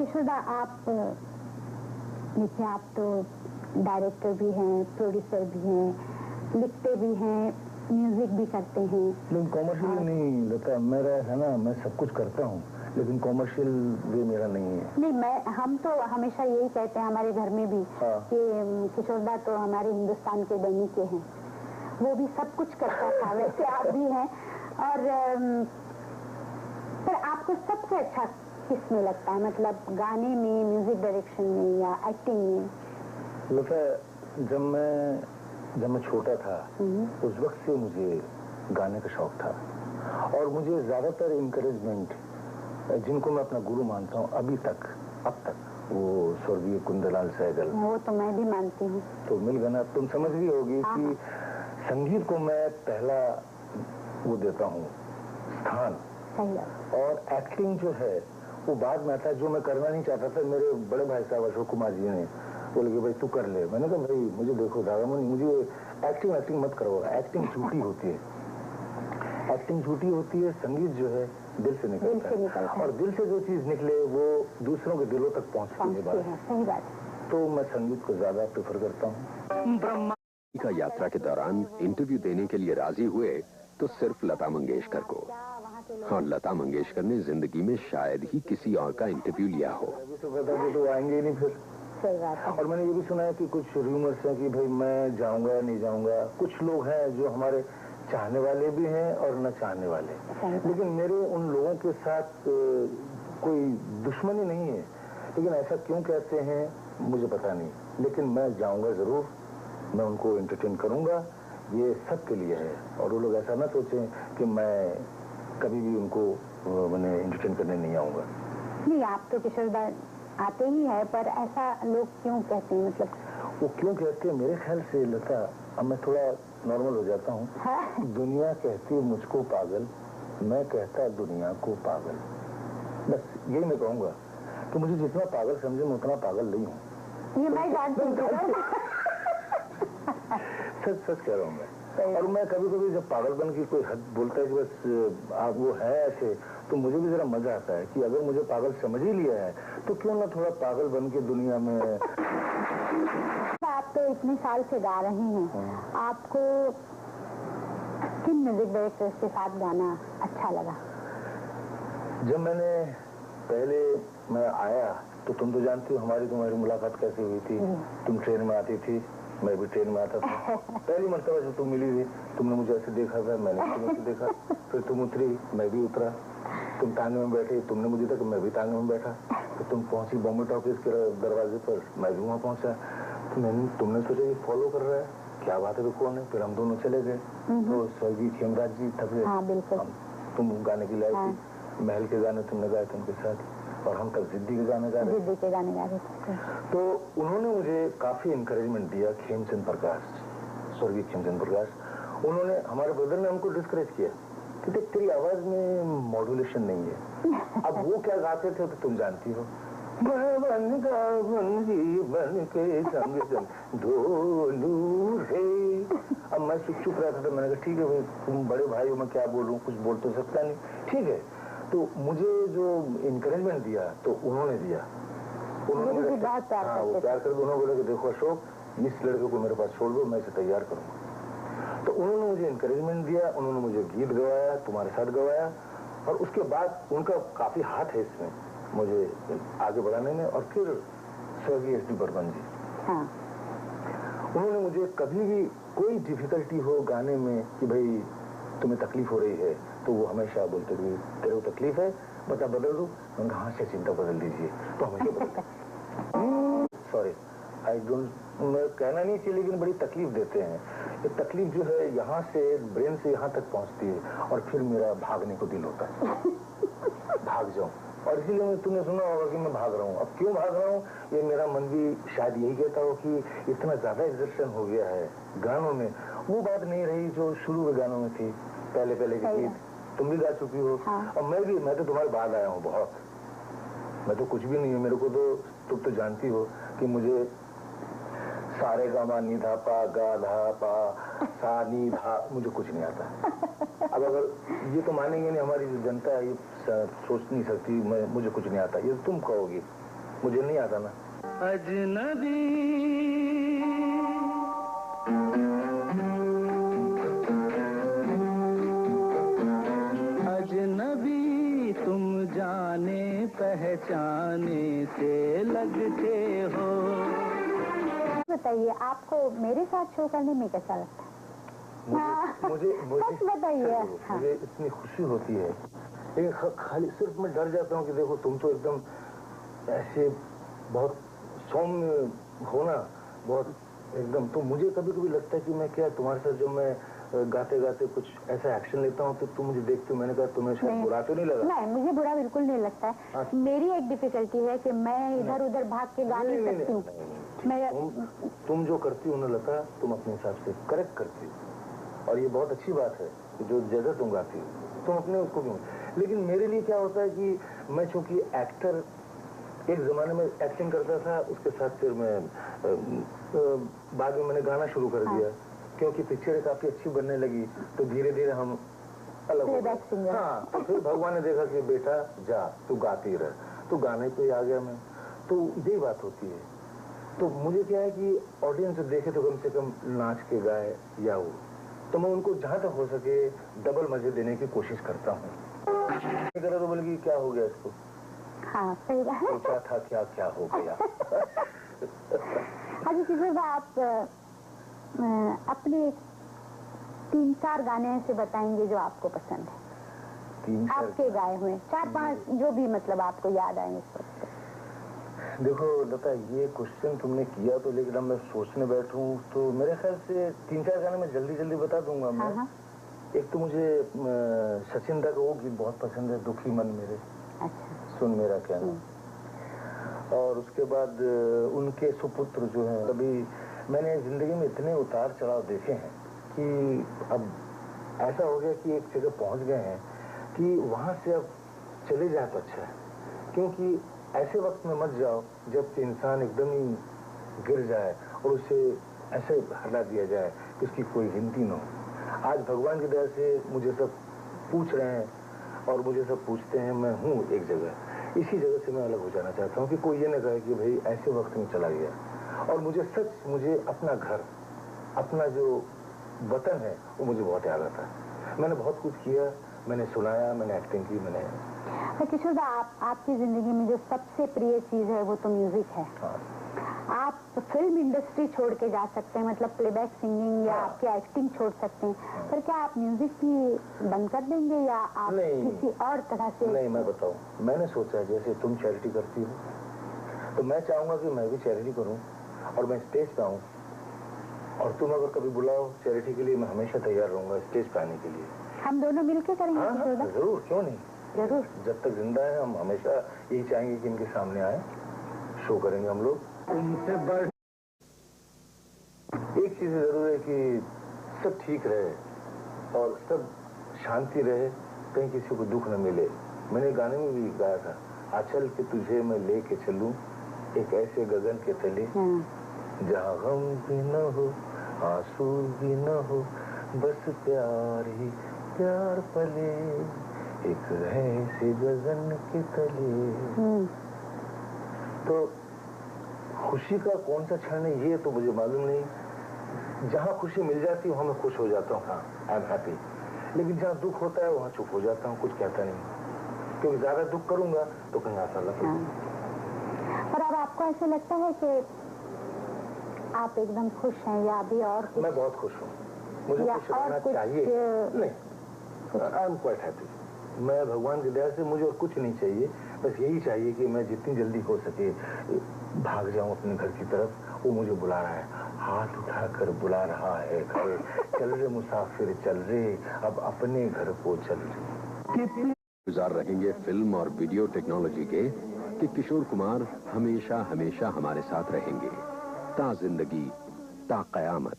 किशोरदा, आप देखिए, आप तो डायरेक्टर भी हैं, प्रोड्यूसर भी हैं, लिखते भी हैं, म्यूजिक भी करते हैं। लेकिन कॉमर्शियल नहीं लता, मेरा है ना, मैं सब कुछ करता हूँ लेकिन कॉमर्शियल वे मेरा नहीं है। नहीं, हम तो हमेशा यही कहते हैं हमारे घर में भी कि किशोरदा तो हमारे हिंदुस्तान के डैनी के हैं, वो भी सब कुछ करता था, वैसे आप भी हैं। और पर आपको सबसे अच्छा किस में लगता है, मतलब गाने में, म्यूजिक डायरेक्शन में या एक्टिंग में? लता, जब मैं छोटा था उस वक्त से मुझे गाने का शौक था और मुझे ज्यादातर इंकरेजमेंट जिनको मैं अपना गुरु मानता हूँ अब तक वो स्वर्गीय कुंदलाल सहगल। वो तो मैं भी मानती हूँ। तो मिल गया ना, तुम समझ गई होगी कि संगीत को मैं पहला वो देता हूँ स्थान। सही है। और एक्टिंग जो है वो बाद में आता है, जो मैं करना नहीं चाहता था। मेरे बड़े भाई साहब अशोक कुमार जी ने बोले कि भाई तू कर ले। मैंने कहा भाई मुझे देखो दादामणि, मुझे एक्टिंग मत करो, एक्टिंग झूठी होती है, एक्टिंग झूठी होती है। संगीत जो है दिल से निकलता है और दिल से जो चीज निकले वो दूसरों के दिलों तक पहुंचती है। सही बात। तो मैं संगीत को ज्यादा प्रेफर करता हूँ। ब्रह्मा का यात्रा के दौरान इंटरव्यू देने के लिए राजी हुए तो सिर्फ लता मंगेशकर को, और लता मंगेशकर ने जिंदगी में शायद ही किसी और का इंटरव्यू लिया हो। तो आएंगे ही नहीं फिर। सही बात है। और मैंने ये भी सुना है कि कुछ रूमर्स हैं कि भाई मैं जाऊंगा या नहीं जाऊंगा। कुछ लोग हैं जो हमारे चाहने वाले भी हैं और न चाहने वाले, लेकिन मेरे उन लोगों के साथ कोई दुश्मनी नहीं है। लेकिन ऐसा क्यों कहते हैं मुझे पता नहीं, लेकिन मैं जाऊंगा जरूर, मैं उनको एंटरटेन करूंगा, ये सबके लिए है। और वो लोग ऐसा ना सोचें कि मैं कभी भी उनको मैंने एंटरटेन करने नहीं आऊंगा। नहीं, आप तो किशोरदा आते ही है, पर ऐसा लोग क्यों कहते हैं? मतलब वो क्यों कहते हैं, मेरे ख्याल से लता, अब मैं थोड़ा नॉर्मल हो जाता हूँ। दुनिया कहती है मुझको पागल, मैं कहता दुनिया को पागल। बस यही मैं कहूँगा कि मुझे जितना पागल समझे मैं उतना पागल नहीं हूँ। ये मैं जानती हूँ। सच कह रहा हूँ मैं। और मैं कभी कभी जब पागलपन की कोई हद बोलता है कि बस आप वो है ऐसे, तो मुझे भी जरा मजा आता है कि अगर मुझे पागल समझ ही लिया है तो क्यों ना थोड़ा पागल बन के दुनिया में। आप तो इतने साल से गा रहे हैं, आपको किन म्यूजिक डायरेक्टर्स के साथ गाना अच्छा लगा? जब मैं आया तो तुम तो जानती हो तुम्हारी मुलाकात कैसे हुई थी। तुम ट्रेन में आती थी, मैं भी ट्रेन में आता था। पहली मर्तबा जब तुम मिली थी, तुमने मुझे ऐसे देखा था, मैंने तुम्हें देखा, फिर तुम उतरी, मैं भी उतरा, तुम तांगे में बैठे, तुमने मुझे देखा, मैं भी तांगे में बैठा, तो तुम पहुंची बॉम्बे टॉकीज के दरवाजे पर, मैं भी वहाँ पहुंचा। तुमने सोचा ये फॉलो कर रहा है, क्या बात है, कौन है? फिर हम दोनों चले गए। तो स्वर्गीय खेमराज जी थे, तुम गाने की लाई थी, महल के गाने तुमने गाए थे उनके साथ, और हम तक जिद्दी के गाने गा रहे थे। तो उन्होंने मुझे काफी इंकरेजमेंट दिया। खेमचंद प्रकाश, स्वर्गीय खेमचंद प्रकाश, उन्होंने, हमारे ब्रदर ने हमको डिस्करेज किया कि तेरी आवाज में मॉड्यूलेशन नहीं है। अब वो क्या गाते थे तो तुम जानती हो, बन के संग ढोलू रे। अब मैं चुप रहता था। मैंने कहा ठीक है भाई, तुम बड़े भाई हो, मैं क्या बोलूं, कुछ बोल तो सकता नहीं, ठीक है। तो मुझे जो इंकरेजमेंट दिया तो उन्होंने दिया, उन्होंने वो प्यार कर, उन्होंने बोला कि देखो अशोक, इस लड़के को मेरे पास छोड़ दो, मैं इसे तैयार करूंगा। तो उन्होंने मुझे इंकरेजमेंट दिया, उन्होंने मुझे गीत गवाया, तुम्हारे साथ गवाया, और उसके बाद उनका काफी हाथ है इसमें मुझे आगे बढ़ाने में। और फिर स्वर्गीय एस डी बर्मन जी, उन्होंने मुझे कभी भी कोई डिफिकल्टी हो गाने में कि भाई तुम्हें तकलीफ हो रही है, तो वो हमेशा बोलते थे तेरे को तकलीफ है, बता बदल दो। उनका हाँ से चिंता बदल दीजिए, तो हमेशा बदलते। सॉरी, आई डोंट, मैं कहना नहीं चाहिए, लेकिन बड़ी तकलीफ देते हैं। ये तकलीफ जो है यहाँ से ब्रेन से यहाँ तक पहुँचती है, और फिर मेरा भागने को दिल होता है, भाग जाऊं। और इसीलिए मैं, तुमने सुना होगा कि मैं भाग रहा हूँ। अब क्यों भाग रहा हूँ, ये मेरा मन भी शायद यही कहता हो कि इतना ज्यादा एक्सर्शन हो गया है गानों में, वो बात नहीं रही जो शुरू के गानों में थी, पहले के गीत तुम भी गा चुकी हो। और मैं तो तुम्हारे बाद आया हूँ बहुत, मैं तो कुछ भी नहीं है मेरे को, तो तुम तो जानती हो कि मुझे सारे गामा नी धा पा गा धा पा सा नी धा, मुझे कुछ नहीं आता। अब अगर ये तो मानेंगे नहीं, हमारी जो जनता है ये सोच नहीं सकती, मुझे कुछ नहीं आता, ये तुम कहोगी, मुझे नहीं आता ना। अजनबी अजनबी तुम जाने पहचाने से लगते हो। बताइए आपको मेरे साथ शो करने में कैसा लगता है? मुझे सच बताइए। हाँ। मुझे इतनी खुशी होती है, लेकिन खाली सिर्फ मैं डर जाता हूँ कि देखो तुम तो एकदम ऐसे बहुत सौम्य हो ना, बहुत एकदम, तो मुझे कभी कभी लगता है कि मैं क्या तुम्हारे साथ जब मैं गाते गाते कुछ ऐसा एक्शन लेता हूँ तो तुम मुझे देखते हो, मैंने कहा तुम्हें शायद बुरा तो नहीं लगा? नहीं, मुझे बुरा बिल्कुल नहीं लगता है। मेरी एक डिफिकल्टी है कि मैं इधर उधर भाग के गा नहीं सकती हूँ। तुम जो करती हो ना लता, तुम अपने हिसाब से करेक्ट करती हो, और ये बहुत अच्छी बात है कि जो जगह तुम गाती हो तुम अपने उसको क्यों। लेकिन मेरे लिए क्या होता है कि मैं चूंकि एक्टर, एक जमाने में एक्टिंग करता था, उसके साथ फिर मैं बाद में मैंने गाना शुरू कर दिया, क्योंकि पिक्चरें काफी अच्छी बनने लगी, तो धीरे धीरे हम अलग हो गए। हाँ, तो फिर भगवान ने देखा कि बेटा जा तू गाती रह, तो गाने पे आ गया मैं, तो यही बात होती है। तो मुझे क्या है कि ऑडियंस देखे तो कम से कम नाच के गाए या वो, तो मैं उनको जहां तक हो सके डबल मजे देने की कोशिश करता हूँ। तो बोलेगी क्या हो गया इसको? हाँ, सही बात है। क्या था, क्या क्या हो गया? अभी किशोर भाई आप अपने 3-4 गाने ऐसे बताएंगे जो आपको पसंद है, 3-4 आपके गाए हुए 4-5 जो भी मतलब आपको याद आए इस वक्त। देखो लता, ये क्वेश्चन तुमने किया तो, लेकिन अब मैं सोचने बैठूं तो मेरे ख्याल से 3-4 गाने मैं जल्दी जल्दी बता दूंगा मैं। हाँ। एक तो मुझे सचिन दा का वो गीत बहुत पसंद है, दुखी मन मेरे। अच्छा। सुन मेरा कहना। और उसके बाद उनके सुपुत्र जो हैं, कभी मैंने जिंदगी में इतने उतार चढ़ाव देखे हैं कि अब ऐसा हो गया कि एक जगह पहुंच गए हैं कि वहां से अब चले जाए तो अच्छा है, क्योंकि ऐसे वक्त में मत जाओ जब इंसान एकदम ही गिर जाए और उसे ऐसे हटा दिया जाए कि उसकी कोई गिनती न हो। आज भगवान की दया से मुझे सब पूछ रहे हैं और मुझे सब पूछते हैं, मैं हूँ एक जगह, इसी जगह से मैं अलग हो जाना चाहता हूँ कि कोई ये न कहे कि भाई ऐसे वक्त में चला गया। और मुझे अपना घर, अपना जो वतन है वो मुझे बहुत याद आता है। मैंने बहुत कुछ किया, मैंने सुनाया, मैंने एक्टिंग की, मैंने। किशोर दा, आपकी जिंदगी में जो सबसे प्रिय चीज है वो तो म्यूजिक है। हाँ। आप फिल्म इंडस्ट्री छोड़ के जा सकते हैं, मतलब प्लेबैक सिंगिंग या आपकी एक्टिंग छोड़ सकते हैं, पर क्या आप म्यूजिक भी बंद कर देंगे या आप किसी और तरह से? नहीं, मैं बताऊं, मैंने सोचा जैसे तुम चैरिटी करती हो तो मैं चाहूंगा कि मैं भी चैरिटी करूं और मैं स्टेज पे आऊं, और तुम अगर कभी बुलाओ चैरिटी के लिए मैं हमेशा तैयार रहूंगा स्टेज पे आने के लिए। हम दोनों मिलकर करेंगे। हाँ, जरूर, क्यों नहीं, जरूर। जब तक जिंदा है हम हमेशा यही चाहेंगे कि इनके सामने आए, शो करेंगे हम लोग। उनसे बढ़ एक चीज जरूर है कि सब ठीक रहे और सब शांति रहे, कहीं किसी को दुख न मिले। मैंने गाने में भी गाया था, आंचल के तुझे मैं लेके चलूं एक ऐसे गगन के तले जहाँ गम भी न हो, आंसू भी न हो, बस प्यार ही प्यार पले एक ऐसे गगन के तले। तो खुशी का कौन सा क्षण है ये तो मुझे मालूम नहीं। जहाँ खुशी मिल जाती है वहाँ मैं खुश हो जाता हूँ, हाँ, आई एम हैप्पी। लेकिन जहाँ दुख होता है वहाँ चुप हो जाता हूँ, कुछ कहता नहीं, क्योंकि ज्यादा दुख करूंगा तो कहीं ऐसा लगता है। पर अब आपको ऐसे लगता है कि आप एकदम खुश हैं या अभी और कुछ? मैं बहुत खुश हूँ, मुझे खुश रहना चाहिए। नहीं, आई एम क्वाइट हैप्पी। मैं भगवान की दया से मुझे और कुछ नहीं चाहिए, बस यही चाहिए कि मैं जितनी जल्दी हो सके भाग जाऊं अपने घर की तरफ। वो मुझे बुला रहा है, हाथ उठाकर बुला रहा है घर, चल रे मुसाफिर चल रे, अब अपने घर को चल रे। गुजार रहेंगे फिल्म और वीडियो टेक्नोलॉजी के कि किशोर कुमार हमेशा हमेशा हमारे साथ रहेंगे, ता जिंदगी ता कयामत।